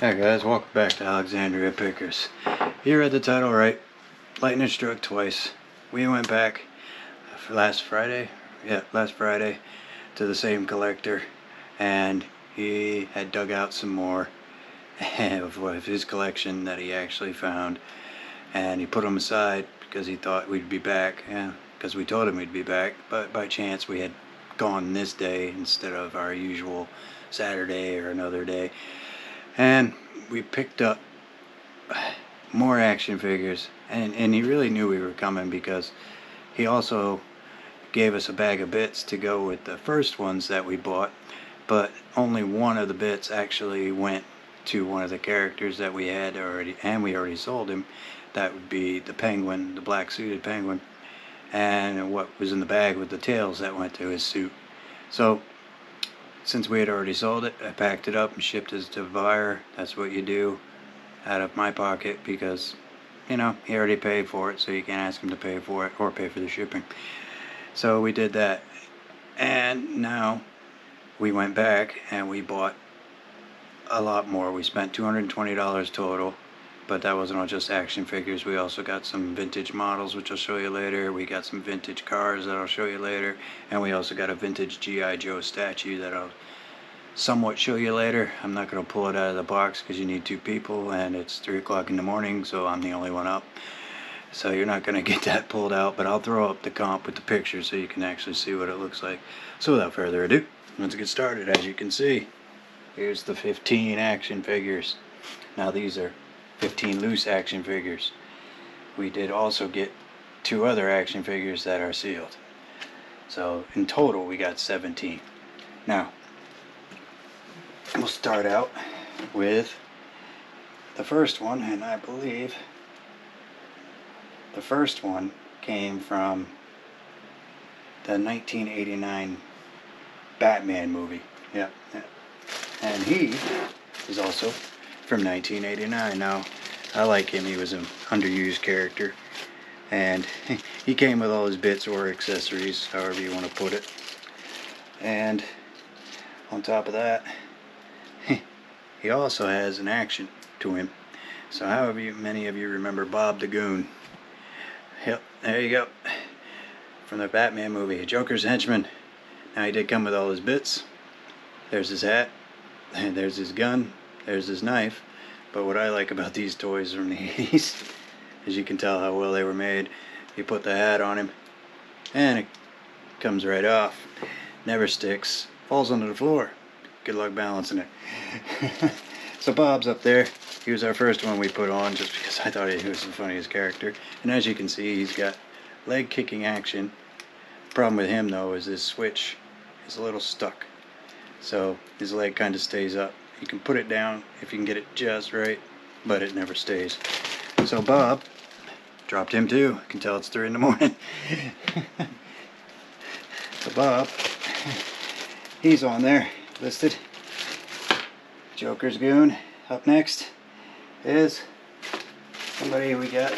Hi guys, welcome back to Alexandria Pickers. You read the title right. Lightning struck twice. We went back last Friday to the same collector, and he had dug out some more of his collection that he actually found, and he put them aside because he thought we'd be back, because we told him we'd be back, but by chance we had gone this day instead of our usual Saturday or another day. And we picked up more action figures, and he really knew we were coming because he also gave us a bag of bits to go with the first ones that we bought, but only one of the bits actually went to one of the characters that we had already, and we already sold him. That would be the penguin, the black suited penguin, and what was in the bag with the tails that went to his suit. So since we had already sold it, I packed it up and shipped it to the buyer. That's what you do out of my pocket because, you know, he already paid for it, so you can't ask him to pay for it or pay for the shipping. So we did that. And now we went back and we bought a lot more. We spent $220 total, but that wasn't all just action figures. We also got some vintage models, which I'll show you later. We got some vintage cars that I'll show you later, and we also got a vintage G.I. Joe statue that I'll somewhat show you later. I'm not going to pull it out of the box because you need two people, and it's 3 o'clock in the morning, so I'm the only one up. So you're not going to get that pulled out, but I'll throw up the comp with the picture so you can actually see what it looks like. So without further ado, let's get started. As you can see, here's the 15 action figures. Now these are 15 loose action figures. We did also get 2 other action figures that are sealed. So in total we got 17. Now we'll start out with the first one, and I believe the first one came from the 1989 Batman movie. Yeah. And he is also from 1989. Now, I like him. He was an underused character, and he came with all his bits or accessories, however you want to put it. And on top of that, he also has an action to him. So however many of you remember Bob the Goon? Yep, there you go. From the Batman movie, Joker's henchman. Now he did come with all his bits. There's his hat, and there's his gun, there's his knife. But what I like about these toys from the 80s, as you can tell how well they were made, you put the hat on him, and it comes right off. Never sticks, falls onto the floor. Good luck balancing it. So Bob's up there. He was our first one we put on just because I thought he was the funniest character. And as you can see, he's got leg kicking action. The problem with him though is his switch is a little stuck. So his leg kind of stays up. You can put it down if you can get it just right, but it never stays. So Bob, dropped him too. You can tell it's 3 in the morning. So Bob, he's on there, listed. Joker's Goon. Up next is somebody we got.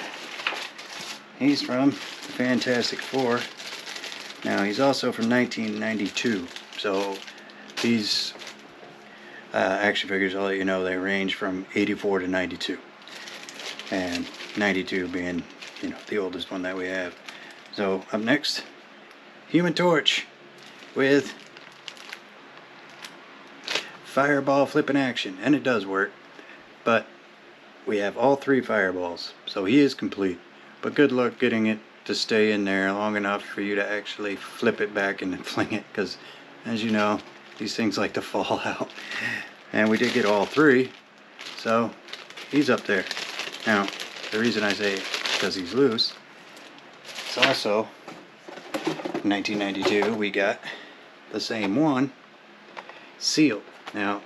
He's from the Fantastic Four. Now he's also from 1992. So these action figures, I'll let you know, they range from 84 to 92. And 92 being, you know, the oldest one that we have. So up next, Human Torch with fireball flipping action, and it does work, but we have all 3 fireballs, so he is complete. But good luck getting it to stay in there long enough for you to actually flip it back and then fling it, because as you know, these things like to fall out. And we did get all 3, so he's up there. Now the reason I say because he's loose, it's also 1992 we got the same one sealed. Now,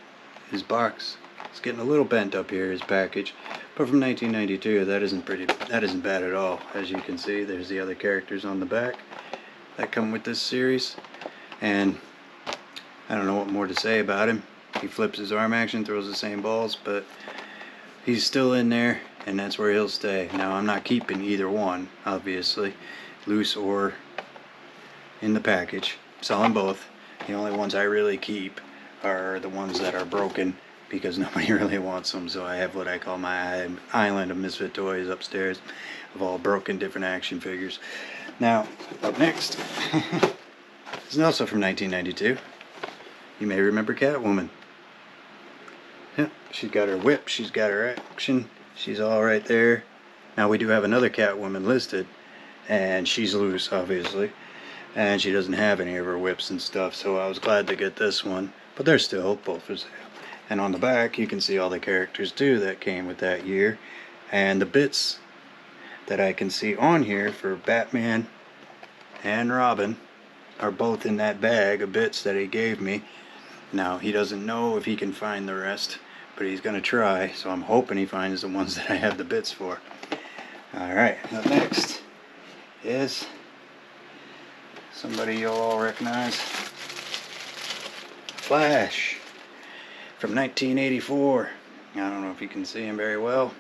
his box is getting a little bent up here, his package, but from 1992, that isn't bad at all. As you can see, there's the other characters on the back that come with this series, and I don't know what more to say about him. He flips his arm action, throws the same balls, but he's still in there, and that's where he'll stay. Now, I'm not keeping either one, obviously, loose or in the package. Selling both. The only ones I really keep are the ones that are broken because nobody really wants them. So I have what I call my island of misfit toys upstairs of all broken different action figures. Now, up next is also from 1992. You may remember Catwoman. Yep, she's got her whip, she's got her action, she's all right there. Now we do have another Catwoman listed, and she's loose, obviously, and she doesn't have any of her whips and stuff, so I was glad to get this one, but they're still both for sale. And on the back you can see all the characters too that came with that year, and the bits that I can see on here for Batman and Robin are both in that bag of bits that he gave me. Now he doesn't know if he can find the rest, but he's gonna try, so I'm hoping he finds the ones that I have the bits for. Alright, up next is somebody you'll all recognize. Flash from 1984. I don't know if you can see him very well.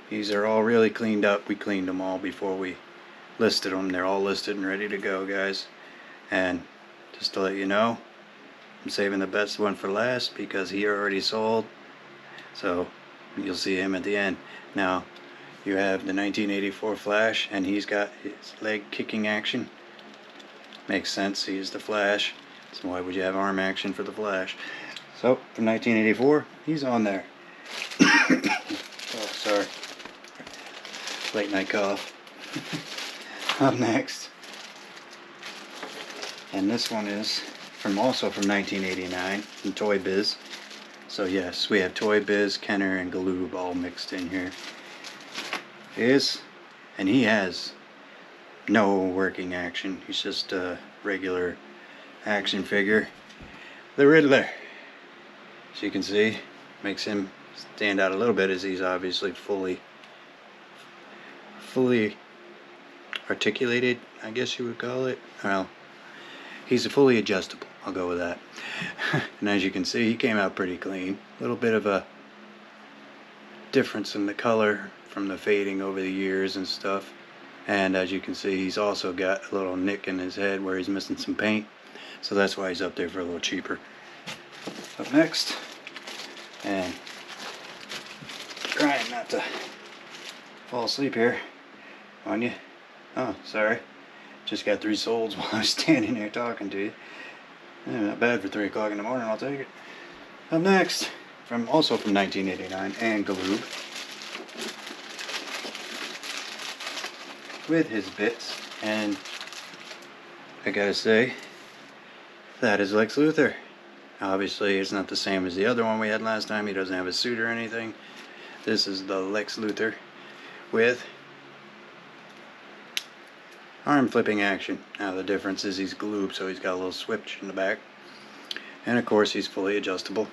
These are all really cleaned up. We cleaned them all before we listed them. They're all listed and ready to go, guys. And just to let you know, I'm saving the best one for last because he already sold. So you'll see him at the end. Now you have the 1984 Flash, and he's got his leg kicking action. Makes sense, he's the Flash. So why would you have arm action for the Flash? So from 1984, he's on there. Oh, sorry. Late night cough. Up next. And this one is also from 1989 from Toy Biz. So yes, we have Toy Biz, Kenner, and Galoob all mixed in here. And he has no working action. He's just a regular action figure. The Riddler, as you can see, makes him stand out a little bit as he's obviously fully articulated, I guess you would call it. Well, he's fully adjustable, I'll go with that. And as you can see, he came out pretty clean. A little bit of a difference in the color from the fading over the years and stuff. And as you can see, he's also got a little nick in his head where he's missing some paint. So that's why he's up there for a little cheaper. Up next, and trying not to fall asleep here on you. Oh, sorry. Just got 3 solds while I was standing here talking to you. Yeah, not bad for 3 o'clock in the morning, I'll take it. Up next, also from 1989, and Galoob, with his bits, and I gotta say, that is Lex Luthor. Obviously, it's not the same as the other one we had last time. He doesn't have a suit or anything. This is the Lex Luthor with arm flipping action. Now the difference is he's Galoob, so he's got a little switch in the back. And of course he's fully adjustable.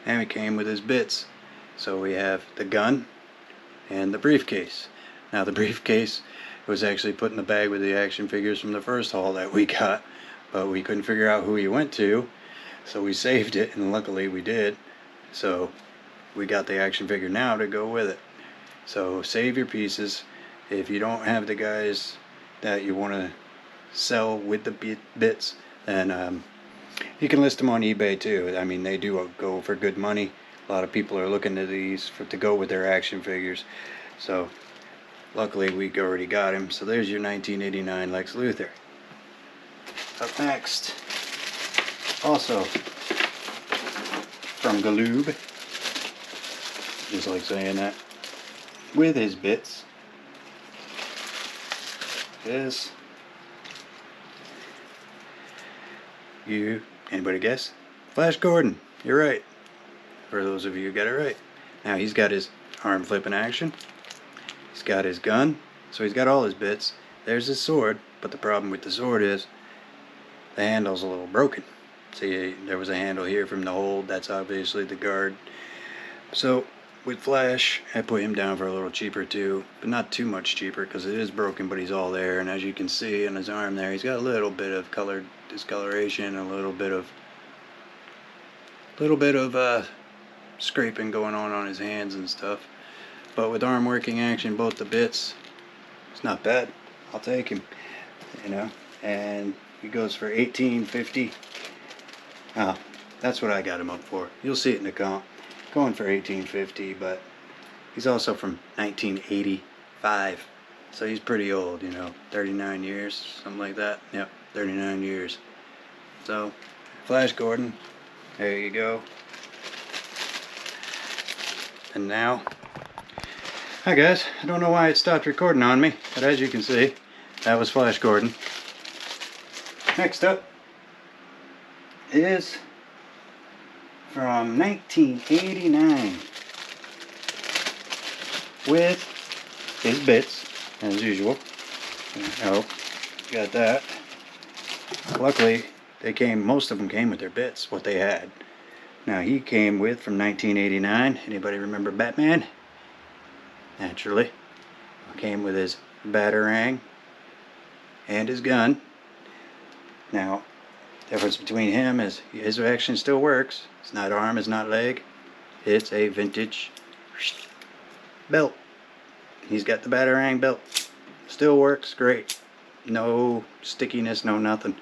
And he came with his bits. So we have the gun and the briefcase. Now the briefcase was actually put in the bag with the action figures from the first haul that we got, but we couldn't figure out who he went to, so we saved it, and luckily we did. So we got the action figure now to go with it. So save your pieces. If you don't have the guys that you want to sell with the bits, then you can list them on eBay too. I mean, they do go for good money. A lot of people are looking to these to go with their action figures. So luckily we already got him. So there's your 1989 Lex Luthor. Up next, also from Galoob, just like saying that, with his bits, is anybody guess? Flash Gordon. You're right. For those of you who got it right. Now he's got his arm flipping action. He's got his gun. So he's got all his bits. There's his sword. But the problem with the sword is the handle's a little broken. See, there was a handle here from the hold. That's obviously the guard. So with Flash, I put him down for a little cheaper too, but not too much cheaper because it is broken, but he's all there. And as you can see on his arm there, he's got a little bit of color discoloration, a little bit of scraping going on his hands and stuff. But with arm working action, both the bits, it's not bad. I'll take him, you know. And he goes for $18.50. Oh, that's what I got him up for. You'll see it in the comp. going for 1850, but he's also from 1985. So he's pretty old, you know, 39 years, something like that. Yep, 39 years. So, Flash Gordon, there you go. And now, hi guys, I don't know why it stopped recording on me, but as you can see, that was Flash Gordon. Next up is from 1989 with his bits, as usual. Oh, got that. Luckily, most of them came with their bits, what they had. Now he came with, from 1989, anybody remember Batman? Naturally. Came with his Batarang and his gun. Now, the difference between him is his action still works. It's not arm, it's not leg. It's a vintage belt. He's got the Batarang belt. Still works great. No stickiness, no nothing.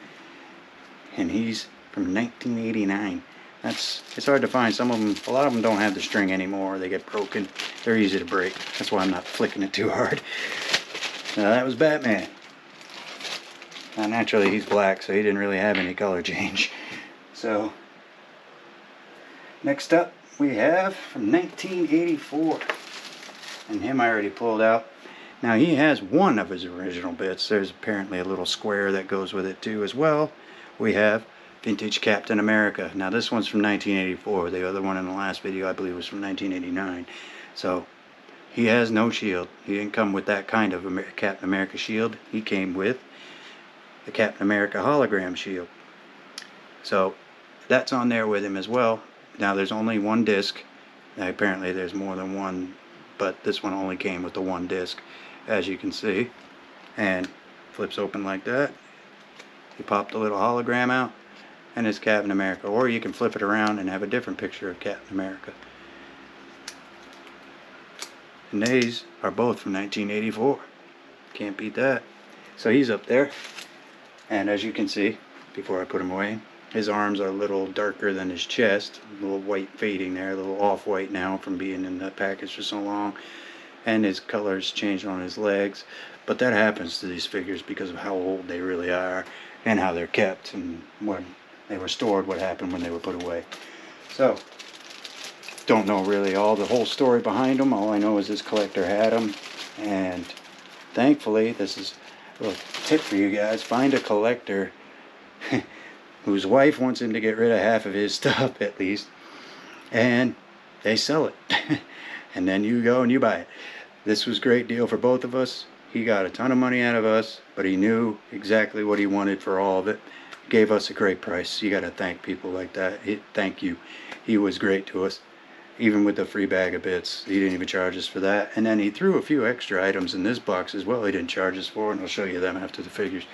And he's from 1989. It's hard to find. Some of them, a lot of them don't have the string anymore. They get broken. They're easy to break. That's why I'm not flicking it too hard. Now that was Batman. Now naturally he's black, so he didn't really have any color change. So next up we have from 1984. And him I already pulled out. Now he has one of his original bits. There's apparently a little square that goes with it too as well. We have vintage Captain America. Now this one's from 1984. The other one in the last video I believe was from 1989. So he has no shield. He didn't come with that kind of Captain America shield. He came with the Captain America hologram shield. So that's on there with him as well. Now there's only one disc. Now apparently there's more than one, but this one only came with the one disc, as you can see. And flips open like that. You pop the little hologram out, and it's Captain America. Or you can flip it around and have a different picture of Captain America. And these are both from 1984. Can't beat that. So he's up there. And as you can see, before I put him away, his arms are a little darker than his chest. A little white fading there, a little off-white now from being in the package for so long. And his colors changed on his legs. But that happens to these figures because of how old they really are and how they're kept and when they were stored, what happened when they were put away. So, don't know really the whole story behind them. All I know is this collector had them, and thankfully, this is a little tip for you guys: find a collector whose wife wants him to get rid of half of his stuff at least, and they sell it. And then you go and you buy it. This was a great deal for both of us. He got a ton of money out of us, but he knew exactly what he wanted for all of it. Gave us a great price. You got to thank people like that. Thank you. He was great to us, even with the free bag of bits. He didn't even charge us for that. And then he threw a few extra items in this box as well he didn't charge us for, and I'll show you them after the figures.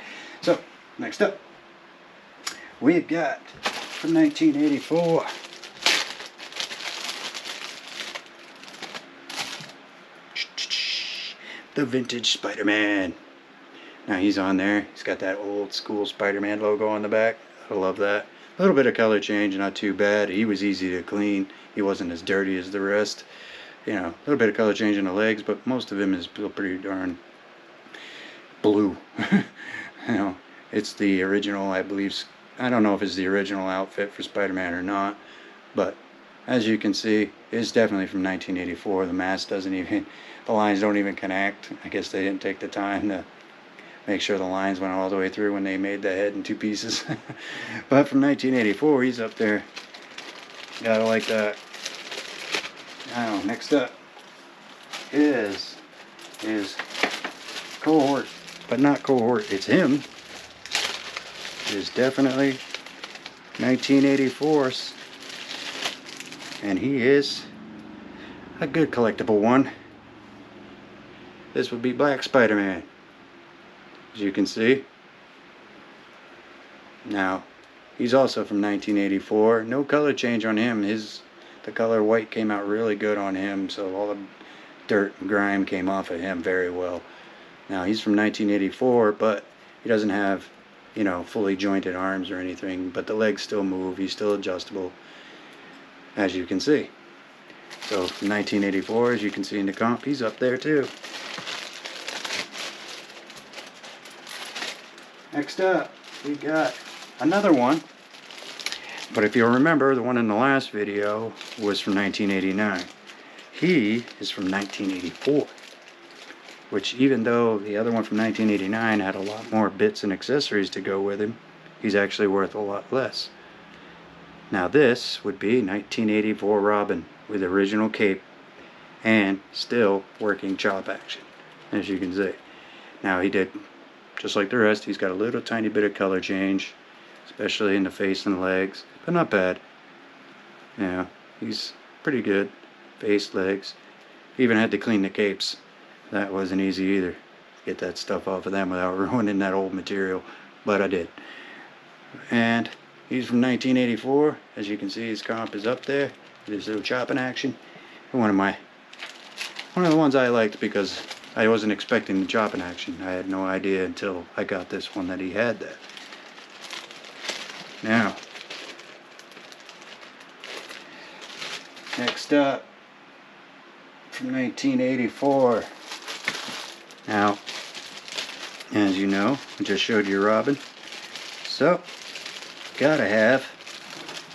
So, next up, we've got from 1984. The vintage Spider-Man. Now he's on there. He's got that old school Spider-Man logo on the back. I love that. A little bit of color change, not too bad. He was easy to clean. He wasn't as dirty as the rest. You know, a little bit of color change in the legs, but most of him is still pretty darn blue. You know, it's the original, I believe. I don't know if it's the original outfit for Spider-Man or not, but as you can see, it's definitely from 1984. The mask doesn't even, the lines don't even connect. I guess they didn't take the time to make sure the lines went all the way through when they made the head in two pieces. But from 1984, he's up there. Gotta like that. Now, next up is cohort, but not cohort, it's him. It is definitely 1984's. And he is a good collectible one. This would be Black Spider-Man, as you can see. Now, he's also from 1984. No color change on him. The color white came out really good on him, so all the dirt and grime came off of him very well. Now, he's from 1984, but he doesn't have, you know, fully jointed arms or anything, but the legs still move. He's still adjustable, as you can see. So from 1984, as you can see in the comp, he's up there too. Next up, we got another one. But if you'll remember, the one in the last video was from 1989. He is from 1984. Which, even though the other one from 1989 had a lot more bits and accessories to go with him, he's actually worth a lot less. Now this would be 1984 Robin with original cape and still working chop action, as you can see. Now he did, just like the rest, he's got a little tiny bit of color change, especially in the face and legs, but not bad. Yeah, he's pretty good. Face, legs. Even had to clean the capes. That wasn't easy either. Get that stuff off of them without ruining that old material, but I did. And he's from 1984. As you can see, his comp is up there. There's a little chopping action. And one of the ones I liked because I wasn't expecting the chopping action. I had no idea until I got this one that he had that. Now, next up, from 1984. Now, as you know, I just showed you Robin. So, gotta have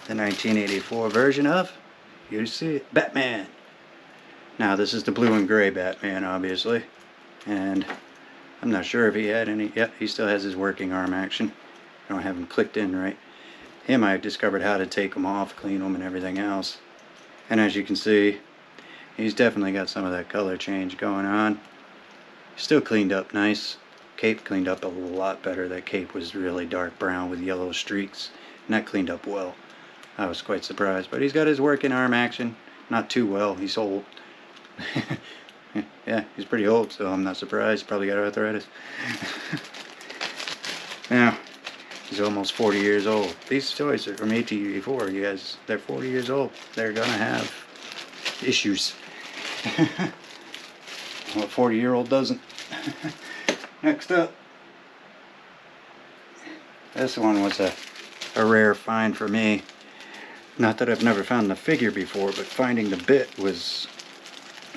the 1984 version of, you see it, Batman. Now, this is the blue and gray Batman, obviously. And I'm not sure if he had any. Yep, he still has his working arm action. I don't have him clicked in right. Him, I discovered how to take them off, clean them, and everything else. And as you can see, he's definitely got some of that color change going on. Still cleaned up nice. Cape cleaned up a lot better. That cape was really dark brown with yellow streaks, and that cleaned up well. I was quite surprised. But he's got his working arm action. Not too well. He's old. Yeah, he's pretty old, so I'm not surprised. Probably got arthritis. Now, he's almost 40 years old. These toys are from 1884. You guys, they're 40 years old. They're gonna have issues. What 40-year-old doesn't? Next up, this one was a rare find for me. Not that I've never found the figure before, but finding the bit was,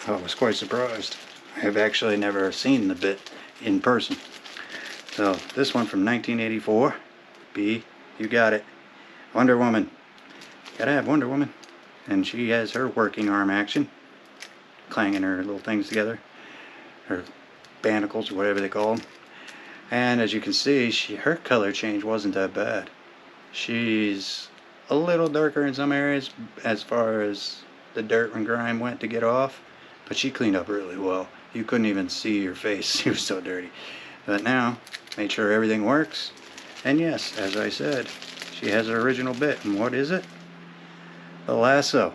I was quite surprised. I have actually never seen the bit in person. So this one from 1984, B, you got it, Wonder Woman. Gotta have Wonder Woman. And she has her working arm action, clanging her little things together, her banacles or whatever they call them. And as you can see, her color change wasn't that bad. She's a little darker in some areas as far as the dirt and grime went to get off, but she cleaned up really well. You couldn't even see her face. She was so dirty. But now, made sure everything works. And yes, as I said, she has her original bit. And what is it? The lasso.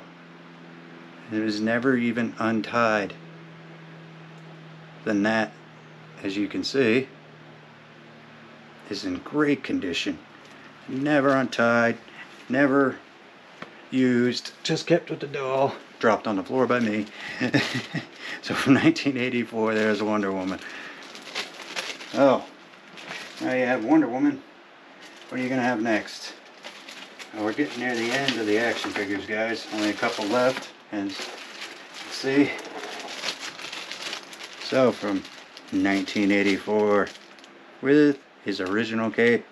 It was never even untied. Then that, as you can see, is in great condition. Never untied, never used, just kept with the doll. Dropped on the floor by me. So from 1984, there's Wonder Woman. Oh, now you have Wonder Woman. What are you going to have next? Well, we're getting near the end of the action figures, guys. Only a couple left. And let's see. So from 1984, with his original cape,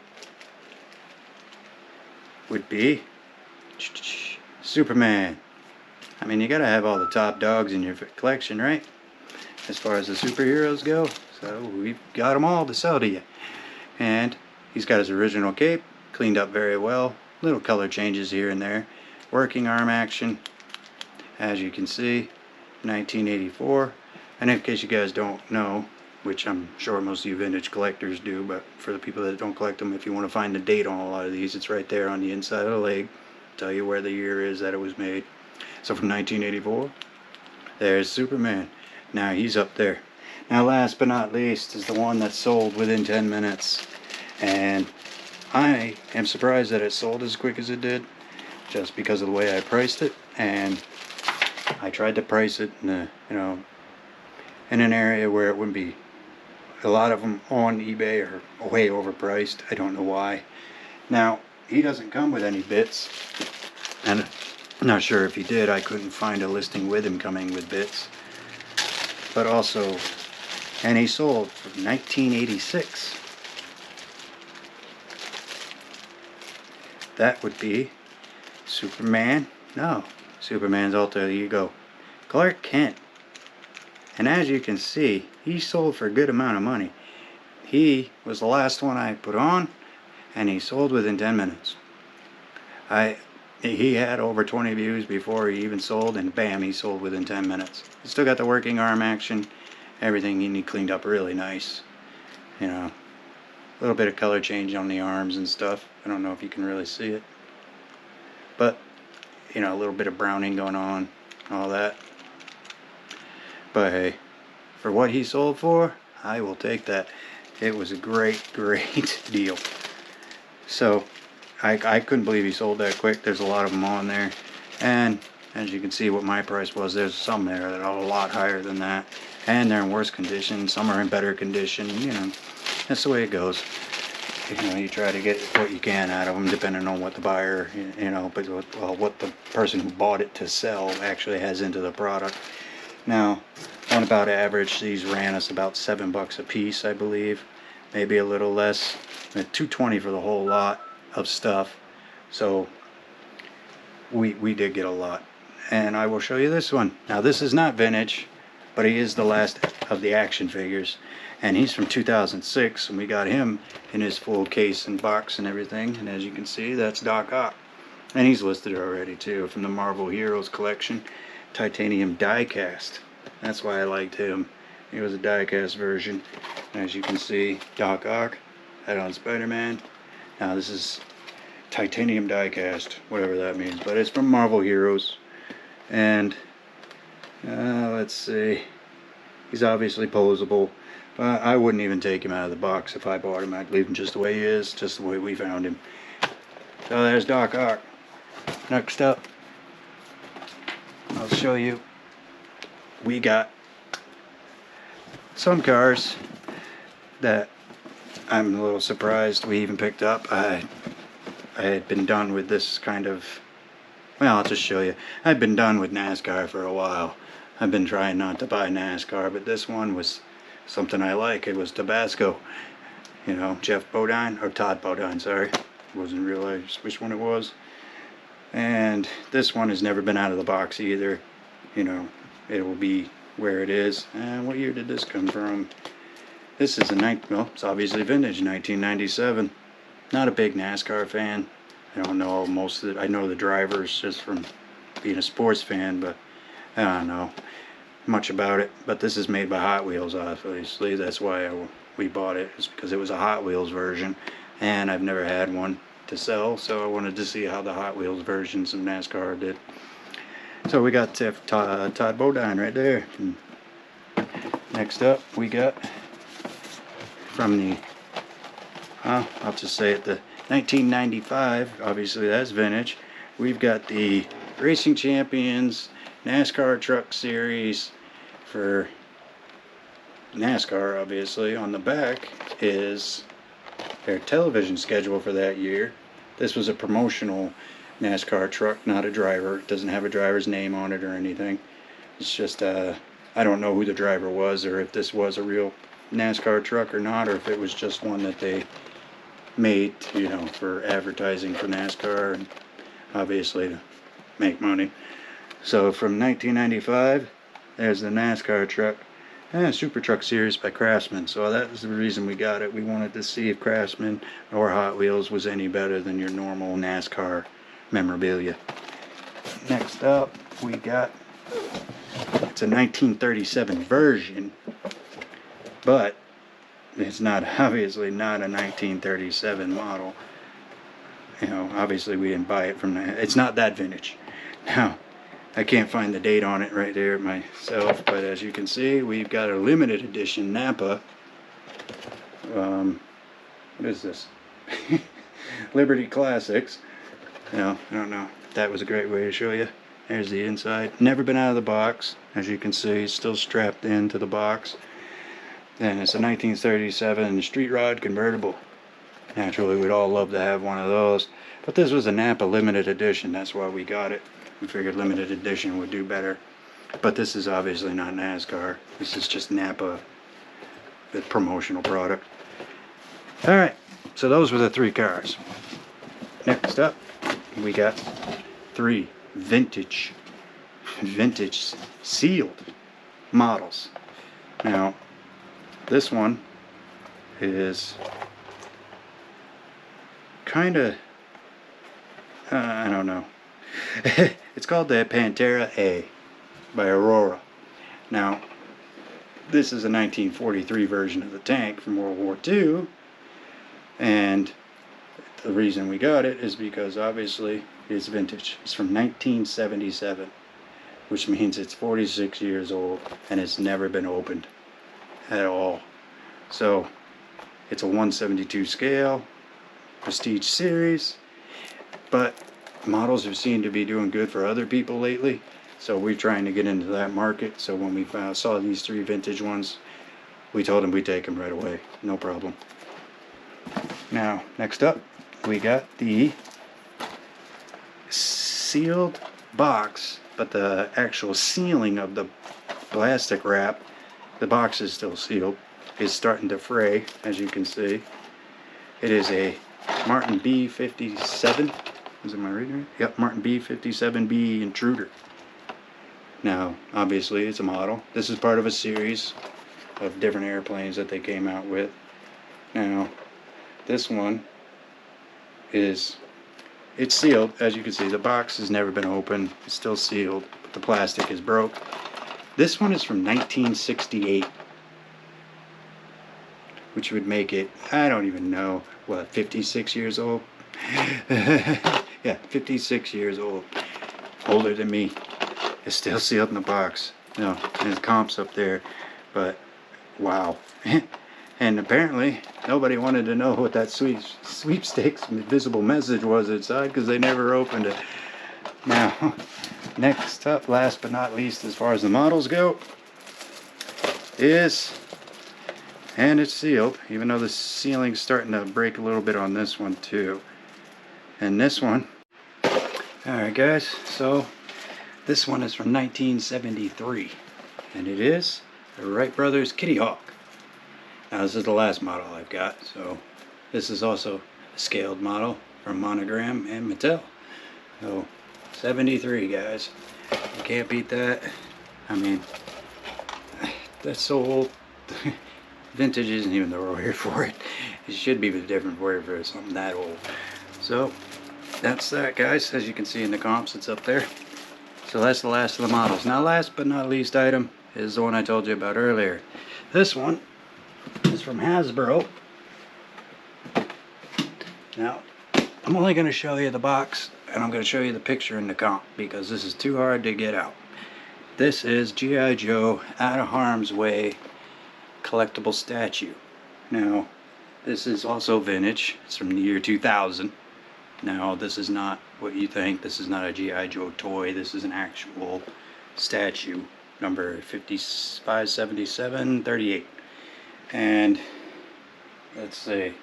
would be Superman. I mean, you gotta have all the top dogs in your collection, right? As far as the superheroes go. So we've got them all to sell to you. And he's got his original cape, cleaned up very well. Little color changes here and there. Working arm action, as you can see, 1984. And in case you guys don't know, which I'm sure most of you vintage collectors do, but for the people that don't collect them, if you want to find the date on a lot of these, it's right there on the inside of the leg. Tell you where the year is that it was made. So from 1984, there's Superman. Now he's up there. Now last but not least is the one that sold within 10 minutes. And I am surprised that it sold as quick as it did, just because of the way I priced it. And I tried to price it in a, in an area where it wouldn't be a lot of them on eBay are way overpriced. I don't know why. Now, he doesn't come with any bits, and Not sure if he did. I couldn't find a listing with him coming with bits. But also, and he sold from 1986. That would be Superman. No, Superman's alter ego, Clark Kent. And as you can see, he sold for a good amount of money. He was the last one I put on, and he sold within 10 minutes. He had over 20 views before he even sold, and bam, he sold within 10 minutes. He still got the working arm action, everything, and he cleaned up really nice. You know, a little bit of color change on the arms and stuff. I don't know if you can really see it, but you know, a little bit of browning going on, all that. But hey, for what he sold for, I will take that. It was a great deal. So I couldn't believe he sold that quick. There's a lot of them on there, and as you can see what my price was, there's some there that are a lot higher than that, and they're in worse condition. Some are in better condition. You know, that's the way it goes. You know, you try to get what you can out of them, depending on what the buyer, you know, but what the person who bought it to sell actually has into the product. Now, on about average, these ran us about $7 a piece, I believe, maybe a little less. $2.20 for the whole lot of stuff. So we did get a lot, and I will show you this one. Now, this is not vintage, but he is the last of the action figures. And he's from 2006, and we got him in his full case and box and everything. And as you can see, that's Doc Ock. And he's listed already too, from the Marvel Heroes collection, titanium die-cast. That's why I liked him. He was a die-cast version. And as you can see, Doc Ock, that on Spider-Man. Now this is titanium die-cast, whatever that means. But it's from Marvel Heroes. And let's see. He's obviously posable. I wouldn't even take him out of the box if I bought him. I'd leave him just the way he is, just the way we found him. So there's Doc Ock. Next up, I'll show you. We got some cars that I'm a little surprised we even picked up. I had been done with this kind of, well, I'll just show you. I'd been done with NASCAR for a while. I've been trying not to buy NASCAR, but this one was something I like. It was Tabasco. You know, Jeff Bodine, or Todd Bodine, sorry. Wasn't realize which one it was. And this one has never been out of the box either. You know, it will be where it is. And what year did this come from? This is well, it's obviously vintage, 1997. Not a big NASCAR fan. I don't know most of it. I know the drivers just from being a sports fan, but I don't know much about it. But this is made by Hot Wheels, obviously. That's why we bought it, is because it was a Hot Wheels version, and I've never had one to sell, so I wanted to see how the Hot Wheels versions of NASCAR did. So we got Todd Bodine right there. And next up, we got from the, I'll just say it, the 1995, obviously that's vintage. We've got the Racing Champions NASCAR Truck Series for NASCAR, obviously. On the back is their television schedule for that year. This was a promotional NASCAR truck, not a driver. It doesn't have a driver's name on it or anything. It's just, I don't know who the driver was, or if this was a real NASCAR truck or not, or if it was just one that they made, you know, for advertising for NASCAR and obviously to make money. So from 1995, there's the NASCAR truck. Super Truck Series by Craftsman. So that was the reason we got it. We wanted to see if Craftsman or Hot Wheels was any better than your normal NASCAR memorabilia. Next up, we got, it's a 1937 version, but it's not, obviously not a 1937 model. You know, obviously we didn't buy it from that. It's not that vintage. Now, I can't find the date on it right there myself, but as you can see, we've got a limited edition Napa. What is this? Liberty Classics. You know, I don't know. That was a great way to show you. There's the inside. Never been out of the box. As you can see, it's still strapped into the box. And it's a 1937 Street Rod convertible. Naturally, we'd all love to have one of those. But this was a Napa limited edition. That's why we got it. We figured limited edition would do better. But this is obviously not NASCAR. This is just Napa, the promotional product. Alright, so those were the 3 cars. Next up, we got 3 vintage sealed models. Now, this one is kind of, I don't know. It's called the Pantera A by Aurora. Now, this is a 1943 version of the tank from World War II, and the reason we got it is because obviously it's vintage. It's from 1977, which means it's 46 years old and it's never been opened at all. So it's a 1/72 scale, Prestige Series, but models have seemed to be doing good for other people lately, so we're trying to get into that market. So when we saw these 3 vintage ones, we told them we'd take them right away, no problem. Now, next up, we got the sealed box, but the actual sealing of the plastic wrap, the box is still sealed, is starting to fray, as you can see. It is a Martin B57. Am I reading right? Yep, Martin B57B Intruder. Now, obviously, it's a model. This is part of a series of different airplanes that they came out with. Now, this one it's sealed. As you can see, the box has never been opened. It's still sealed, but the plastic is broke. This one is from 1968, which would make it, I don't even know, what, 56 years old? Yeah, 56 years old. Older than me. It's still sealed in the box. No, there's comps up there, but wow. And apparently, nobody wanted to know what that sweepstakes invisible message was inside because they never opened it. Now, next up, last but not least, as far as the models go, is, and it's sealed, even though the sealing's starting to break a little bit on this one too. And this one, alright guys, so this one is from 1973, and it is the Wright Brothers Kitty Hawk. Now this is the last model I've got, so this is also a scaled model from Monogram and Mattel. So 73, guys, you can't beat that. I mean, that's so old. Vintage isn't even the right word for it. It should be the different word for something that old. So that's that, guys. As you can see in the comps, it's up there. So that's the last of the models. Now, last but not least item is the one I told you about earlier. This one is from Hasbro. Now, I'm only going to show you the box, and I'm going to show you the picture in the comp because this is too hard to get out. This is G.I. Joe Out of Harm's Way collectible statue. Now, this is also vintage. It's from the year 2000. Now, this is not what you think. This is not a G.I. Joe toy. This is an actual statue, number 557738. And let's say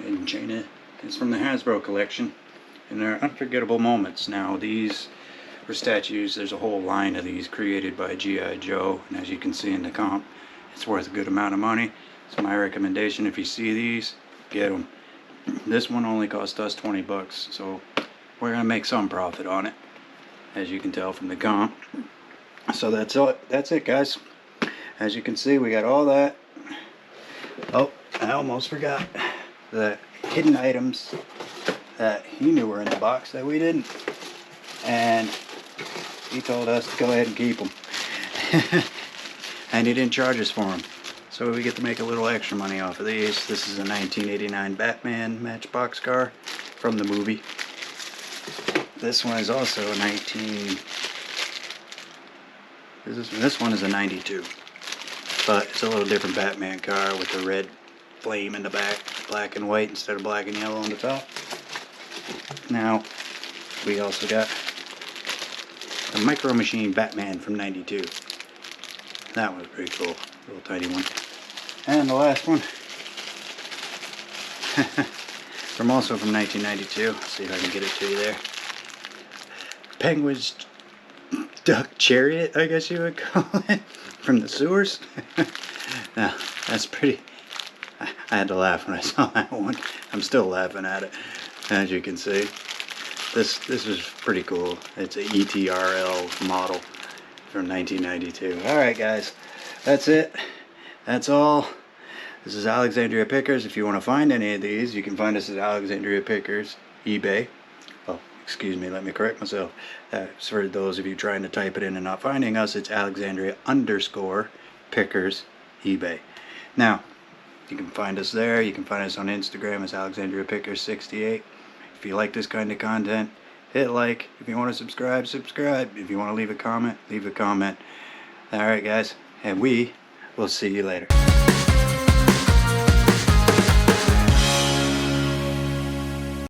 in China, it's from the Hasbro collection, and they're unforgettable moments. Now, these were statues. There's a whole line of these created by G.I. Joe, and as you can see in the comp, it's worth a good amount of money. So my recommendation, if you see these, get them. This one only cost us 20 bucks, so we're gonna make some profit on it, as you can tell from the comp. So that's it, guys. As you can see, we got all that. Oh, I almost forgot the hidden items that he knew were in the box that we didn't, and he told us to go ahead and keep them. And he didn't charge us for them, so we get to make a little extra money off of these. This is a 1989 Batman Matchbox car from the movie. This one is also a this one is a 92, but it's a little different Batman car with the red flame in the back, black and white instead of black and yellow on the top. Now, we also got the Micro Machine Batman from 92. That one's pretty cool, little tiny one. And the last one, also from 1992. Let's see if I can get it to you there. penguin's duck chariot, I guess you would call it, from the sewers. Now, that's pretty... I had to laugh when I saw that one. I'm still laughing at it, as you can see. This is pretty cool. It's a ETRL model from 1992. Alright guys, that's it. That's all. This is Alexandria Pickers. If you want to find any of these, you can find us at Alexandria Pickers, eBay. Oh, excuse me, let me correct myself. For those of you trying to type it in and not finding us, it's Alexandria_Pickers, eBay. Now, you can find us there. You can find us on Instagram as Alexandria Pickers 68. If you like this kind of content, hit like. If you want to subscribe, subscribe. If you want to leave a comment, leave a comment. Alright guys, and we will see you later.